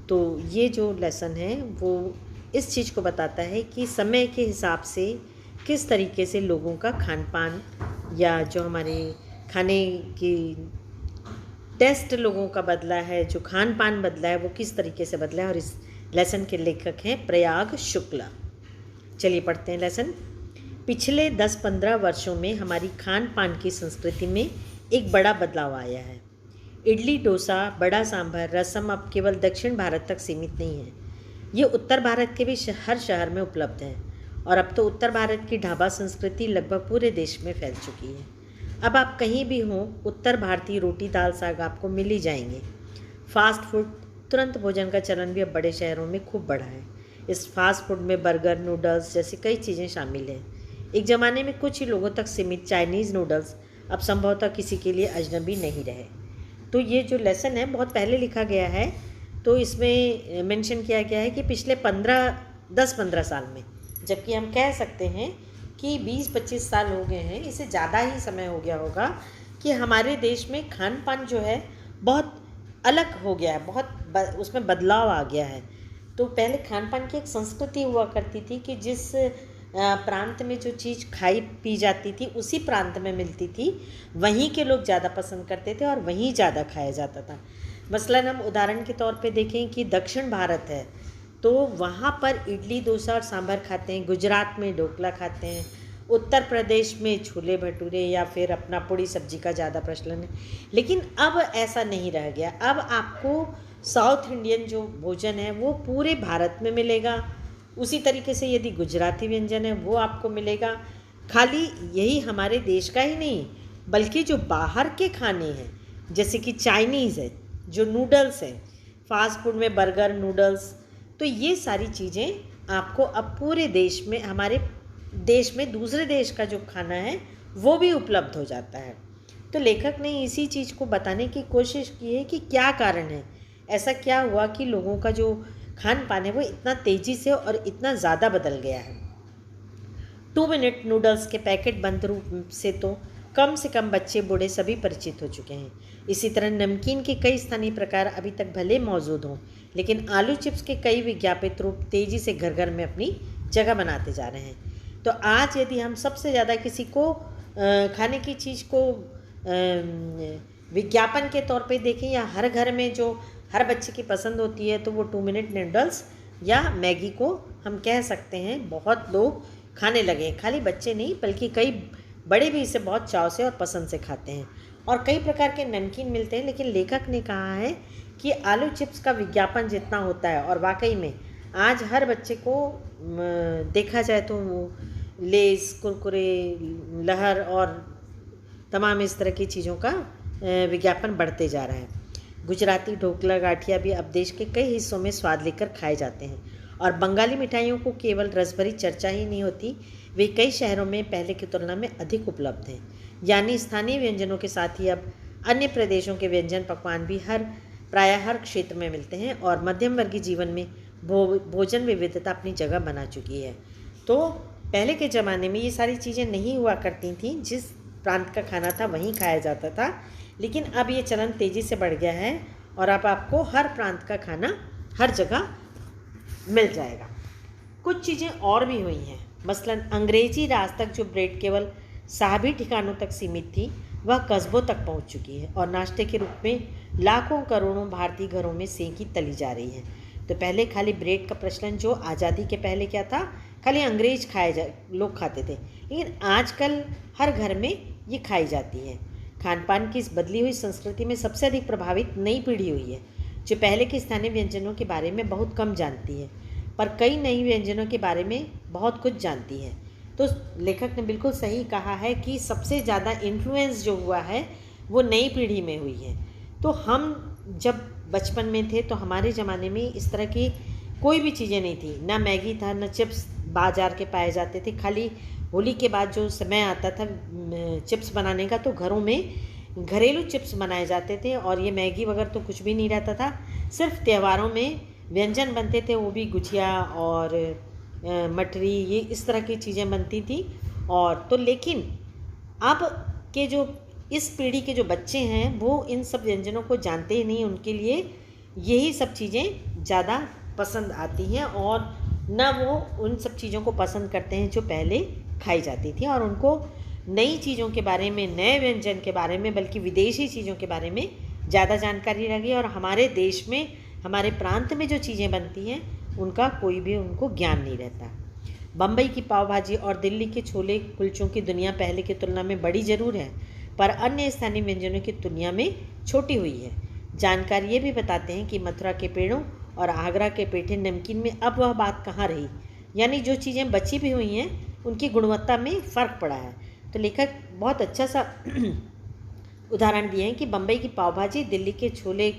तो ये जो लेसन है वो इस चीज़ को बताता है कि समय के हिसाब से किस तरीके से लोगों का खान पान या जो हमारे खाने की टेस्ट लोगों का बदला है, जो खान पान बदला है वो किस तरीके से बदला है। और इस लेसन के लेखक हैं प्रयाग शुक्ला। चलिए पढ़ते हैं लेसन। पिछले 10-15 वर्षों में हमारी खान पान की संस्कृति में एक बड़ा बदलाव आया है। इडली, डोसा, बड़ा सांभर, रसम अब केवल दक्षिण भारत तक सीमित नहीं है, ये उत्तर भारत के भी हर शहर में उपलब्ध है। और अब तो उत्तर भारत की ढाबा संस्कृति लगभग पूरे देश में फैल चुकी है। अब आप कहीं भी हों, उत्तर भारतीय रोटी दाल साग आपको मिल ही जाएंगे। फास्ट फूड, तुरंत भोजन का चलन भी अब बड़े शहरों में खूब बढ़ा है। इस फास्ट फूड में बर्गर, नूडल्स जैसी कई चीज़ें शामिल हैं। एक ज़माने में कुछ ही लोगों तक सीमित चाइनीज़ नूडल्स अब संभवतः किसी के लिए अजनबी नहीं रहे। तो ये जो लेसन है बहुत पहले लिखा गया है, तो इसमें मेंशन किया गया है कि पिछले 10-15 साल में, जबकि हम कह सकते हैं कि 20-25 साल हो गए हैं, इससे ज़्यादा ही समय हो गया होगा कि हमारे देश में खान पान जो है बहुत अलग हो गया है, बहुत उसमें बदलाव आ गया है। तो पहले खान पान की एक संस्कृति हुआ करती थी कि जिस प्रांत में जो चीज़ खाई पी जाती थी उसी प्रांत में मिलती थी, वहीं के लोग ज़्यादा पसंद करते थे और वहीं ज़्यादा खाया जाता था। मसलन हम उदाहरण के तौर पे देखें कि दक्षिण भारत है तो वहाँ पर इडली, डोसा और सांभर खाते हैं। गुजरात में ढोकला खाते हैं। उत्तर प्रदेश में छोले भटूरे या फिर अपना पूड़ी सब्जी का ज़्यादा प्रचलन है। लेकिन अब ऐसा नहीं रह गया। अब आपको साउथ इंडियन जो भोजन है वो पूरे भारत में मिलेगा। उसी तरीके से यदि गुजराती व्यंजन है वो आपको मिलेगा। खाली यही हमारे देश का ही नहीं, बल्कि जो बाहर के खाने हैं जैसे कि चाइनीज़ है, जो नूडल्स हैं, फास्ट फूड में बर्गर, नूडल्स, तो ये सारी चीज़ें आपको अब पूरे देश में, हमारे देश में दूसरे देश का जो खाना है वो भी उपलब्ध हो जाता है। तो लेखक ने इसी चीज़ को बताने की कोशिश की है कि क्या कारण है, ऐसा क्या हुआ कि लोगों का जो खान पान है वो इतना तेज़ी से और इतना ज़्यादा बदल गया है। 2 मिनट नूडल्स के पैकेट बंद रूप से तो कम से कम बच्चे बूढ़े सभी परिचित हो चुके हैं। इसी तरह नमकीन के कई स्थानीय प्रकार अभी तक भले मौजूद हों, लेकिन आलू चिप्स के कई विज्ञापित रूप तेज़ी से घर घर में अपनी जगह बनाते जा रहे हैं। तो आज यदि हम सबसे ज़्यादा किसी को खाने की चीज़ को विज्ञापन के तौर पे देखें या हर घर में जो हर बच्चे की पसंद होती है, तो वो 2 मिनट नूडल्स या मैगी को हम कह सकते हैं बहुत लोग खाने लगे। खाली बच्चे नहीं बल्कि कई बड़े भी इसे बहुत चाव से और पसंद से खाते हैं। और कई प्रकार के नमकीन मिलते हैं, लेकिन लेखक ने कहा है कि आलू चिप्स का विज्ञापन जितना होता है, और वाकई में आज हर बच्चे को देखा जाए तो लेस, कुरकुरे, लहर और तमाम इस तरह की चीज़ों का विज्ञापन बढ़ते जा रहा है। गुजराती ढोकला, गाठिया भी अब देश के कई हिस्सों में स्वाद लेकर खाए जाते हैं। और बंगाली मिठाइयों को केवल रसभरी चर्चा ही नहीं होती, वे कई शहरों में पहले की तुलना में अधिक उपलब्ध हैं। यानी स्थानीय व्यंजनों के साथ ही अब अन्य प्रदेशों के व्यंजन पकवान भी प्रायः हर क्षेत्र में मिलते हैं और मध्यम वर्गीय जीवन में भोजन विविधता अपनी जगह बना चुकी है। तो पहले के ज़माने में ये सारी चीज़ें नहीं हुआ करती थीं, जिस प्रांत का खाना था वहीं खाया जाता था, लेकिन अब ये चलन तेज़ी से बढ़ गया है और अब आपको हर प्रांत का खाना हर जगह मिल जाएगा। कुछ चीज़ें और भी हुई हैं। मसलन अंग्रेजी राज तक जो ब्रेड केवल साहबी ठिकानों तक सीमित थी, वह कस्बों तक पहुंच चुकी है और नाश्ते के रूप में लाखों करोड़ों भारतीय घरों में सेंकी तली जा रही है। तो पहले खाली ब्रेड का प्रचलन जो आज़ादी के पहले क्या था, खाली अंग्रेज लोग खाते थे, लेकिन आजकल हर घर में ये खाई जाती है। खान पान की इस बदली हुई संस्कृति में सबसे अधिक प्रभावित नई पीढ़ी हुई है, जो पहले के स्थानीय व्यंजनों के बारे में बहुत कम जानती है, पर कई नई व्यंजनों के बारे में बहुत कुछ जानती है। तो लेखक ने बिल्कुल सही कहा है कि सबसे ज़्यादा इन्फ्लुएंस जो हुआ है वो नई पीढ़ी में हुई है। तो हम जब बचपन में थे तो हमारे ज़माने में इस तरह की कोई भी चीज़ें नहीं थी, ना मैगी था, ना चिप्स बाजार के पाए जाते थे। खाली होली के बाद जो समय आता था चिप्स बनाने का, तो घरों में घरेलू चिप्स बनाए जाते थे और ये मैगी वगैरह तो कुछ भी नहीं रहता था। सिर्फ त्योहारों में व्यंजन बनते थे, वो भी गुजिया और मठरी, ये इस तरह की चीज़ें बनती थी। और तो लेकिन अब के जो इस पीढ़ी के जो बच्चे हैं वो इन सब व्यंजनों को जानते ही नहीं, उनके लिए यही सब चीज़ें ज़्यादा पसंद आती हैं और न वो उन सब चीज़ों को पसंद करते हैं जो पहले खाई जाती थी, और उनको नई चीज़ों के बारे में, नए व्यंजन के बारे में, बल्कि विदेशी चीज़ों के बारे में ज़्यादा जानकारी लगी। और हमारे देश में, हमारे प्रांत में जो चीज़ें बनती हैं उनका कोई भी उनको ज्ञान नहीं रहता। बम्बई की पाव भाजी और दिल्ली के छोले कुलचों की दुनिया पहले की तुलना में बड़ी ज़रूर है, पर अन्य स्थानीय व्यंजनों की तुलना में छोटी हुई है। जानकार ये भी बताते हैं कि मथुरा के पेड़ों और आगरा के पेठे नमकीन में अब वह बात कहाँ रही, यानी जो चीज़ें बची भी हुई हैं उनकी गुणवत्ता में फ़र्क पड़ा है। तो लेखक बहुत अच्छा सा उदाहरण दिए हैं कि बम्बई की पाव भाजी, दिल्ली के छोले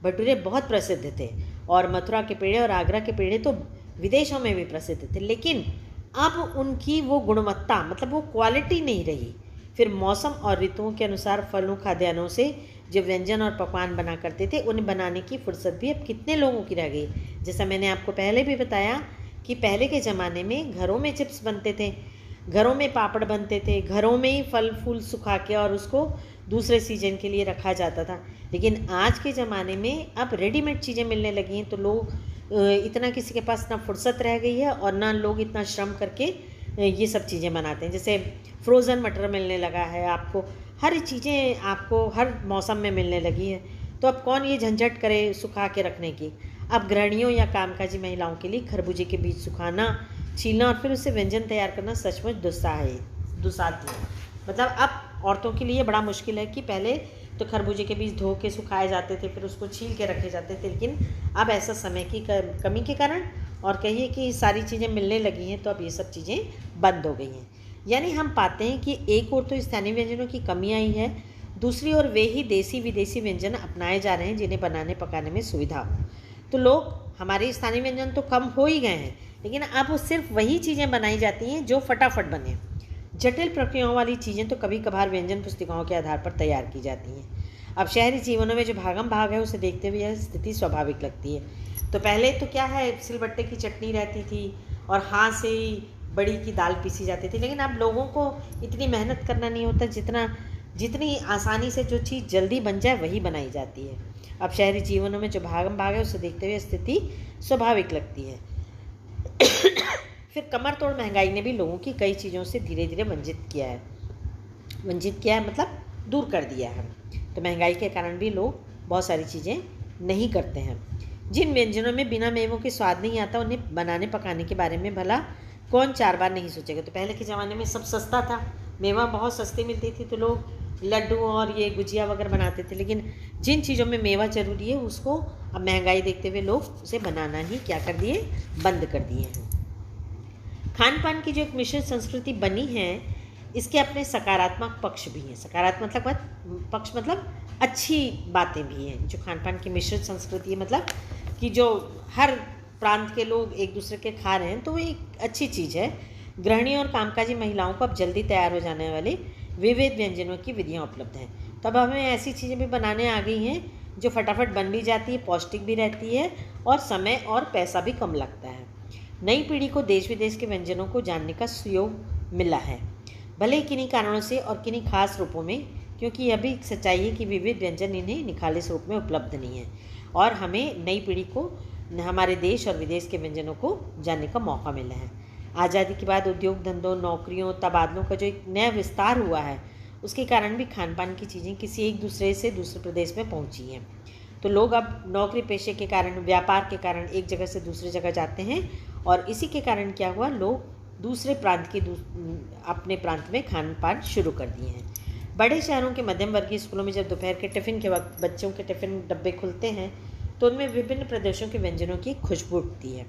भटूरे बहुत प्रसिद्ध थे, और मथुरा के पेड़े और आगरा के पेड़े तो विदेशों में भी प्रसिद्ध थे, लेकिन अब उनकी वो गुणवत्ता, मतलब वो क्वालिटी नहीं रही। फिर मौसम और ऋतुओं के अनुसार फलों, खाद्यान्नों से जो व्यंजन और पकवान बना करते थे, उन्हें बनाने की फुर्सत भी अब कितने लोगों की रह गई। जैसा मैंने आपको पहले भी बताया कि पहले के ज़माने में घरों में चिप्स बनते थे, घरों में पापड़ बनते थे, घरों में ही फल फूल सुखा के और उसको दूसरे सीजन के लिए रखा जाता था। लेकिन आज के ज़माने में अब रेडीमेड चीज़ें मिलने लगी हैं, तो लोग इतना किसी के पास ना फुर्सत रह गई है और ना लोग इतना श्रम करके ये सब चीज़ें बनाते हैं। जैसे फ्रोज़न मटर मिलने लगा है, आपको हर चीज़ें आपको हर मौसम में मिलने लगी है, तो अब कौन ये झंझट करे सुखा के रखने की। अब गृहिणियों या कामकाजी महिलाओं के लिए खरबूजे के बीज सुखाना, छीलना और फिर उससे व्यंजन तैयार करना सचमुच दुस्साध्य है। मतलब अब औरतों के लिए बड़ा मुश्किल है कि पहले तो खरबूजे के बीज धो के सुखाए जाते थे, फिर उसको छील के रखे जाते थे, लेकिन अब ऐसा समय की कमी के कारण और कहिए कि सारी चीज़ें मिलने लगी हैं, तो अब ये सब चीज़ें बंद हो गई हैं। यानी हम पाते हैं कि एक ओर तो स्थानीय व्यंजनों की कमी आई है, दूसरी ओर वे ही देसी विदेशी व्यंजन अपनाए जा रहे हैं जिन्हें बनाने पकाने में सुविधा हो। तो लोग, हमारे स्थानीय व्यंजन तो कम हो ही गए हैं, लेकिन अब सिर्फ वही चीज़ें बनाई जाती हैं जो फटाफट बने। जटिल प्रक्रियाओं वाली चीज़ें तो कभी कभार व्यंजन पुस्तिकाओं के आधार पर तैयार की जाती हैं। अब शहरी जीवनों में जो भागम भाग है उसे देखते हुए यह स्थिति स्वाभाविक लगती है। तो पहले तो क्या है, सिलबट्टे की चटनी रहती थी और हाथ से ही बड़ी की दाल पीसी जाती थी, लेकिन अब लोगों को इतनी मेहनत करना नहीं होता, जितनी आसानी से जो चीज़ जल्दी बन जाए वही बनाई जाती है। अब शहरी जीवनों में जो भागम भाग है उसे देखते हुए स्थिति स्वाभाविक लगती है। फिर कमर तोड़ महंगाई ने भी लोगों की कई चीज़ों से धीरे धीरे वंचित किया है, मतलब दूर कर दिया है। तो महंगाई के कारण भी लोग बहुत सारी चीज़ें नहीं करते हैं। जिन व्यंजनों में बिना मेवों के स्वाद नहीं आता, उन्हें बनाने पकाने के बारे में भला कौन 4 बार नहीं सोचेगा। तो पहले के ज़माने में सब सस्ता था, मेवा बहुत सस्ती मिलती थी, तो लोग लड्डू और ये गुजिया वगैरह बनाते थे, लेकिन जिन चीज़ों में मेवा ज़रूरी है उसको अब महंगाई देखते हुए लोग उसे बनाना ही क्या कर दिए, बंद कर दिए हैं। खान पान की जो एक मिश्रित संस्कृति बनी है, इसके अपने सकारात्मक पक्ष भी हैं। सकारात्मक पक्ष मतलब अच्छी बातें भी हैं। जो खान पान की मिश्रित संस्कृति है, मतलब कि जो हर प्रांत के लोग एक दूसरे के खा रहे हैं, तो वो एक अच्छी चीज़ है। गृहिणी और कामकाजी महिलाओं को अब जल्दी तैयार हो जाने वाले विविध व्यंजनों की विधियाँ उपलब्ध हैं। तब हमें ऐसी चीज़ें भी बनाने आ गई हैं जो फटाफट बन भी जाती है, पौष्टिक भी रहती है और समय और पैसा भी कम लगता है। नई पीढ़ी को देश विदेश के व्यंजनों को जानने का सुयोग मिला है, भले ही किन्हीं कारणों से और किन्हीं खास रूपों में, क्योंकि यह भी सच्चाई है कि विविध व्यंजन इन्हें निखालिस रूप में उपलब्ध नहीं है, और हमें नई पीढ़ी को हमारे देश और विदेश के व्यंजनों को जानने का मौका मिला है। आज़ादी के बाद उद्योग धंधों, नौकरियों, तबादलों का जो एक नया विस्तार हुआ है, उसके कारण भी खान पान की चीज़ें किसी एक दूसरे से दूसरे प्रदेश में पहुंची हैं। तो लोग अब नौकरी पेशे के कारण, व्यापार के कारण एक जगह से दूसरी जगह जाते हैं, और इसी के कारण क्या हुआ, लोग दूसरे प्रांत के अपने प्रांत में खान पान शुरू कर दिए हैं। बड़े शहरों के मध्यम वर्गीय स्कूलों में जब दोपहर के टिफ़िन के वक्त बच्चों के टिफ़िन डब्बे खुलते हैं, तो उनमें विभिन्न प्रदेशों के व्यंजनों की खुशबू उठती है।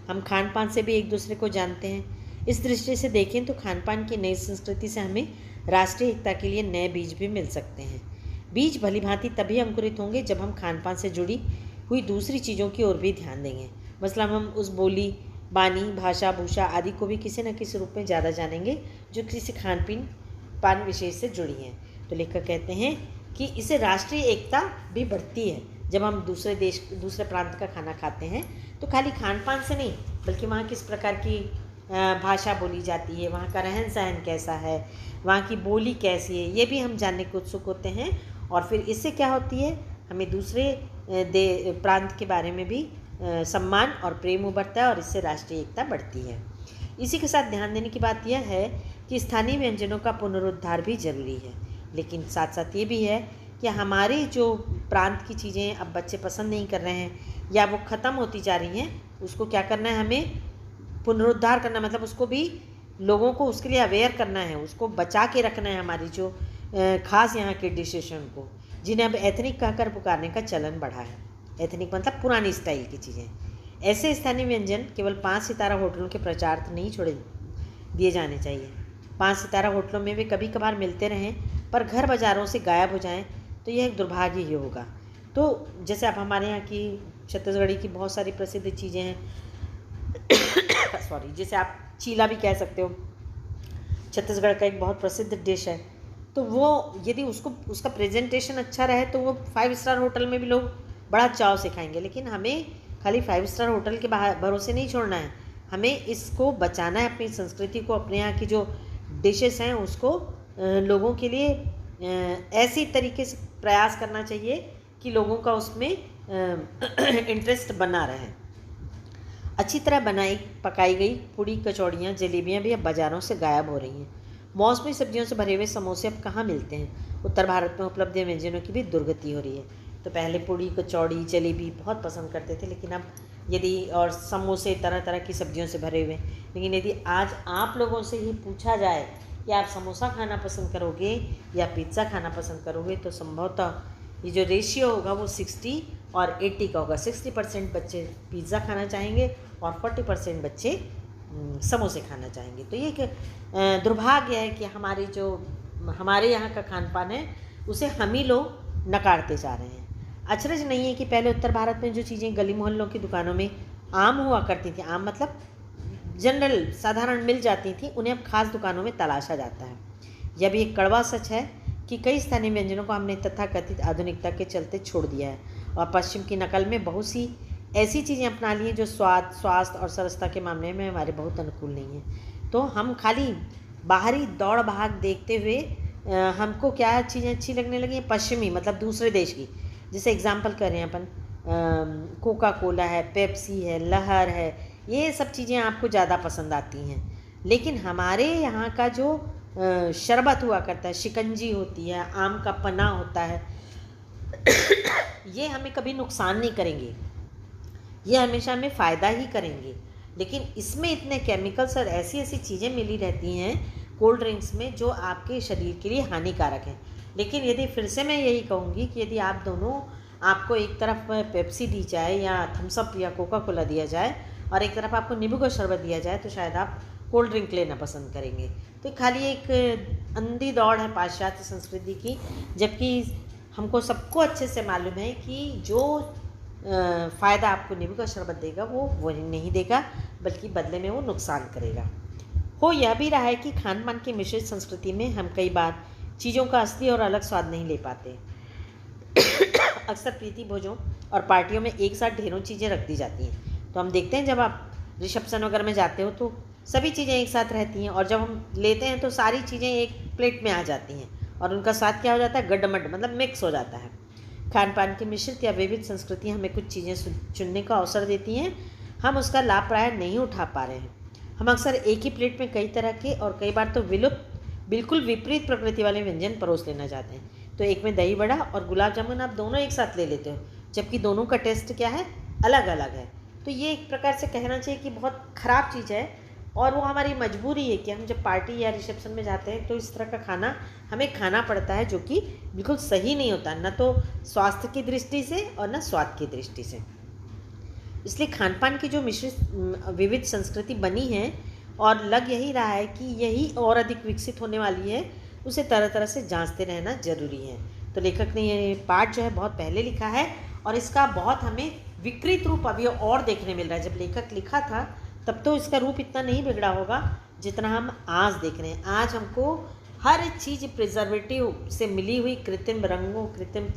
हम खान पान से भी एक दूसरे को जानते हैं। इस दृष्टि से देखें तो खान पान की नई संस्कृति से हमें राष्ट्रीय एकता के लिए नए बीज भी मिल सकते हैं। बीज भली भांति तभी अंकुरित होंगे जब हम खान पान से जुड़ी हुई दूसरी चीज़ों की ओर भी ध्यान देंगे। मतलब हम उस बोली, बानी, भाषा, भूषा आदि को भी किसी न किसी रूप में ज़्यादा जानेंगे जो किसी खान पान विशेष से जुड़ी हैं। तो लेखक कहते हैं कि इससे राष्ट्रीय एकता भी बढ़ती है। जब हम दूसरे प्रांत का खाना खाते हैं तो खाली खान पान से नहीं, बल्कि वहाँ किस प्रकार की भाषा बोली जाती है, वहाँ का रहन सहन कैसा है, वहाँ की बोली कैसी है, ये भी हम जानने को उत्सुक होते हैं। और फिर इससे क्या होती है, हमें दूसरे प्रांत के बारे में भी सम्मान और प्रेम उभरता है और इससे राष्ट्रीय एकता बढ़ती है। इसी के साथ ध्यान देने की बात यह है कि स्थानीय व्यंजनों का पुनरुद्धार भी जरूरी है, लेकिन साथ साथ ये भी है कि हमारे जो प्रांत की चीज़ें अब बच्चे पसंद नहीं कर रहे हैं या वो ख़त्म होती जा रही हैं, उसको क्या करना है, हमें पुनरुद्धार करना, मतलब उसको भी लोगों को उसके लिए अवेयर करना है, उसको बचा के रखना है हमारी जो खास यहाँ के डिशेशन को, जिन्हें अब एथनिक कहकर पुकारने का चलन बढ़ा है। एथनिक मतलब पुरानी स्टाइल की चीज़ें। ऐसे स्थानीय व्यंजन केवल 5 सितारा होटलों के प्रचार नहीं छोड़े दिए जाने चाहिए। 5 सितारा होटलों में वे कभी कभार मिलते रहें पर घर बाज़ारों से गायब हो जाएं तो यह एक दुर्भाग्य ही होगा। तो जैसे आप हमारे यहाँ की छत्तीसगढ़ी की बहुत सारी प्रसिद्ध चीज़ें हैं सॉरी, जैसे आप चीला भी कह सकते हो, छत्तीसगढ़ का एक बहुत प्रसिद्ध डिश है। तो वो यदि उसका प्रेजेंटेशन अच्छा रहे तो वो 5 स्टार होटल में भी लोग बड़ा चाव से खाएंगे, लेकिन हमें खाली 5 स्टार होटल के भरोसे नहीं छोड़ना है, हमें इसको बचाना है, अपनी संस्कृति को, अपने यहाँ की जो डिशेस हैं उसको लोगों के लिए ऐसी तरीके से प्रयास करना चाहिए कि लोगों का उसमें इंटरेस्ट बना रहे। अच्छी तरह बनाई पकाई गई पूड़ी, कचौड़ियाँ, जलेबियाँ भी अब बाज़ारों से गायब हो रही हैं। मौसमी सब्जियों से भरे हुए समोसे अब कहाँ मिलते हैं। उत्तर भारत में उपलब्ध व्यंजनों की भी दुर्गति हो रही है। तो पहले पूड़ी, कचौड़ी, जलेबी बहुत पसंद करते थे, लेकिन अब यदि और समोसे तरह तरह की सब्जियों से भरे हुए, लेकिन यदि आज आप लोगों से ही पूछा जाए कि आप समोसा खाना पसंद करोगे या पिज़्ज़ा खाना पसंद करोगे, तो संभवतः ये जो रेशियो होगा वो 60 और 80 का होगा। 60% बच्चे पिज़्ज़ा खाना चाहेंगे और 40% बच्चे समोसे खाना चाहेंगे। तो ये एक दुर्भाग्य है कि हमारे यहाँ का खान पान है उसे हम ही लोग नकारते जा रहे हैं। अचरज नहीं है कि पहले उत्तर भारत में जो चीज़ें गली मोहल्लों की दुकानों में आम हुआ करती थी, आम मतलब जनरल साधारण मिल जाती थी, उन्हें अब खास दुकानों में तलाशा जाता है। यह भी एक कड़वा सच है कि कई स्थानीय व्यंजनों को हमने तथाकथित आधुनिकता के चलते छोड़ दिया है और पश्चिम की नकल में बहुत सी ऐसी चीज़ें अपना ली हैं जो स्वाद, स्वास्थ्य और सरसता के मामले में हमारे बहुत अनुकूल नहीं हैं। तो हम खाली बाहरी दौड़ भाग देखते हुए हमको क्या चीज़ें अच्छी लगने लगी हैं, पश्चिमी मतलब दूसरे देश की। जैसे एग्जांपल कर रहे हैं अपन, कोका कोला है, पेप्सी है, लहर है, ये सब चीज़ें आपको ज़्यादा पसंद आती हैं। लेकिन हमारे यहाँ का जो शरबत हुआ करता है, शिकंजी होती है, आम का पन्ना होता है, ये हमें कभी नुकसान नहीं करेंगे, ये हमेशा हमें फ़ायदा ही करेंगे। लेकिन इसमें इतने केमिकल्स और ऐसी ऐसी चीज़ें मिली रहती हैं कोल्ड ड्रिंक्स में जो आपके शरीर के लिए हानिकारक हैं। लेकिन यदि फिर से मैं यही कहूँगी कि यदि आपको एक तरफ पेप्सी दी जाए या थम्स अप या कोका कोला दिया जाए और एक तरफ आपको नींबू का शरबत दिया जाए, तो शायद आप कोल्ड ड्रिंक लेना पसंद करेंगे। तो खाली एक अंधी दौड़ है पाश्चात्य संस्कृति की, जबकि हमको सबको अच्छे से मालूम है कि जो फ़ायदा आपको नींबू का शरबत देगा वो नहीं देगा, बल्कि बदले में वो नुकसान करेगा। हो यह भी रहा है कि खान पान की मिश्रित संस्कृति में हम कई बार चीज़ों का असली और अलग स्वाद नहीं ले पाते। अक्सर प्रीति भोजों और पार्टियों में एक साथ ढेरों चीज़ें रख दी जाती हैं। तो हम देखते हैं जब आप रिसेप्शन वगैरह में जाते हो तो सभी चीज़ें एक साथ रहती हैं, और जब हम लेते हैं तो सारी चीज़ें एक प्लेट में आ जाती हैं और उनका स्वाद क्या हो जाता है, गड्ढमड मतलब मिक्स हो जाता है। खान पान की मिश्रित या विविध संस्कृतियाँ हमें कुछ चीज़ें चुनने का अवसर देती हैं, हम उसका लाभ प्राय नहीं उठा पा रहे हैं। हम अक्सर एक ही प्लेट में कई तरह के और कई बार तो बिल्कुल विपरीत प्रकृति वाले व्यंजन परोस लेना चाहते हैं। तो एक में दही बड़ा और गुलाब जामुन आप दोनों एक साथ ले लेते हो, जबकि दोनों का टेस्ट क्या है, अलग अलग है। तो ये एक प्रकार से कहना चाहिए कि बहुत ख़राब चीज़ है, और वो हमारी मजबूरी है कि हम जब पार्टी या रिसेप्शन में जाते हैं तो इस तरह का खाना हमें खाना पड़ता है, जो कि बिल्कुल सही नहीं होता, न तो स्वास्थ्य की दृष्टि से और न स्वाद की दृष्टि से। इसलिए खान पान की जो मिश्रित विविध संस्कृति बनी है और लग यही रहा है कि यही और अधिक विकसित होने वाली है, उसे तरह तरह से जांचते रहना जरूरी है। तो लेखक ने ये पाठ जो है बहुत पहले लिखा है और इसका बहुत हमें विकृत रूप अभी और देखने मिल रहा है। जब लेखक लिखा था तब तो इसका रूप इतना नहीं बिगड़ा होगा जितना हम आज देख रहे हैं। आज हमको हर चीज़ प्रिजर्वेटिव से मिली हुई, कृत्रिम रंगों, कृत्रिम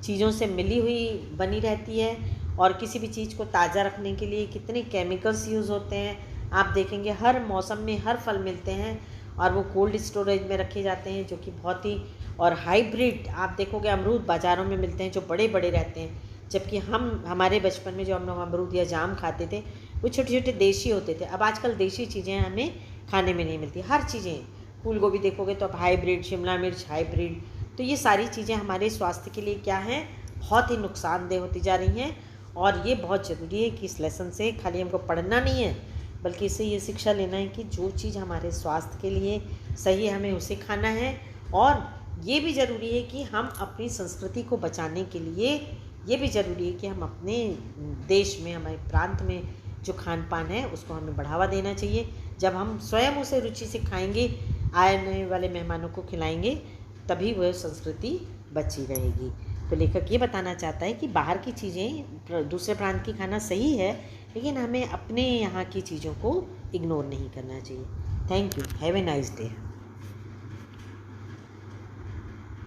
चीज़ों से मिली हुई बनी रहती है, और किसी भी चीज़ को ताज़ा रखने के लिए कितने केमिकल्स यूज़ होते हैं। आप देखेंगे हर मौसम में हर फल मिलते हैं और वो कोल्ड स्टोरेज में रखे जाते हैं, जो कि बहुत ही, और हाइब्रिड आप देखोगे अमरूद बाज़ारों में मिलते हैं जो बड़े बड़े रहते हैं। जबकि हमारे बचपन में जो हम लोग अमरूद या जाम खाते थे वो छोटे छोटे देशी होते थे। अब आजकल देशी चीज़ें हमें खाने में नहीं मिलती, हर चीज़ें, फूल गोभी देखोगे तो अब हाइब्रिड, शिमला मिर्च हाइब्रिड। तो ये सारी चीज़ें हमारे स्वास्थ्य के लिए क्या हैं, बहुत ही नुकसानदेह होती जा रही हैं। और ये बहुत ज़रूरी है कि इस लेसन से खाली हमको पढ़ना नहीं है, बल्कि इससे ये शिक्षा लेना है कि जो चीज़ हमारे स्वास्थ्य के लिए सही है हमें उसे खाना है। और ये भी ज़रूरी है कि हम अपनी संस्कृति को बचाने के लिए ये भी ज़रूरी है कि हम अपने देश में, हमारे प्रांत में जो खान पान है उसको हमें बढ़ावा देना चाहिए। जब हम स्वयं उसे रुचि से खाएंगे, आने वाले मेहमानों को खिलाएंगे, तभी वह संस्कृति बची रहेगी। तो लेखक ये बताना चाहता है कि बाहर की चीज़ें, दूसरे प्रांत की खाना सही है, लेकिन हमें अपने यहाँ की चीज़ों को इग्नोर नहीं करना चाहिए। Thank you, have a nice day.